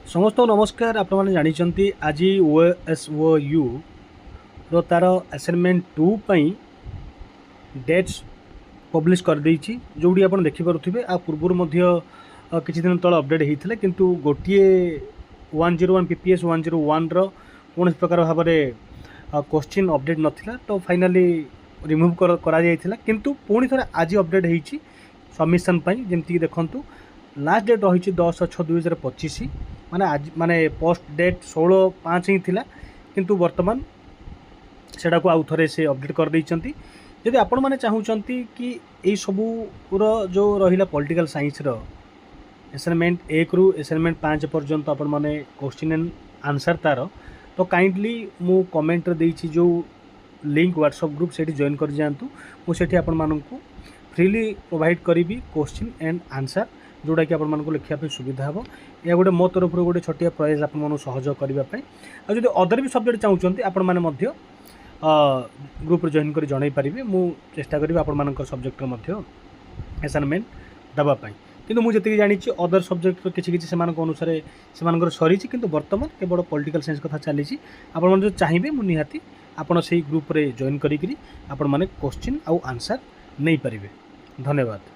समस्त नमस्कार। आपने जानी आज OSOU रो तार असाइनमेंट 2 पई डेट्स पब्लिश कर देछि जोडी आपण देखि परुथिबे। आ पूर्व किछि दिन तळ अपडेट हेइथिले किंतु गोटिए 101 PPS 101 रो कोन प्रकार भाव में क्वेश्चन अपडेट नथिला तो फाइनली रिमूव करा जायथिला किंतु पुणी थरे आज अपडेट हेइछि सबमिशन पई। जेमति देखंतु लास्ट डेट रही 10/6/2025 माने आज माने पोस्ट डेट 16/5 ही थिला किंतु वर्तमान सेटा को आउ थरे से अपडेट कर दैचंती। यदि आपण माने चाहूचंती कि एई सबूर जो रहिला पॉलिटिकल साइंस रो असाइनमेंट 1 रु असाइनमेंट 5 पर्यंत आपण माने क्वेश्चन एंड आंसर तार तो काइंडली मु कमेंट रे देछि जो लिंक व्हाट्सएप ग्रुप सेठी जॉइन कर जांतु। मु सेठी आपण माननकु फ्रीली प्रोवाइड करिवि क्वेश्चन एंड आंसर जोड़ा कि आपण मानकु लिखिया सुविधा हे। या गोटे मो तरफ गोटे छोटिया प्रयास आपण मानकु सहयोग करने आ जदि अदर भी सब्जेक्ट चाहूँगी आपण मैंने मध्य ग्रुप जॉइन कर जन पारे। मु चेष्टा करी आपण मान सब्जेक्ट असाइनमेंट देवाई किंतु मुझे जी जानी अदर सब्जेक्ट किसी से अनुसार से सरी किंतु वर्तमान केवल पॉलिटिकल साइंस कथा चली। आपण जो चाहिए मुझे निहाती आपण से ग्रुप रे जॉइन करी आपण माने क्वेश्चन आउ आंसर नहीं पारे। धन्यवाद।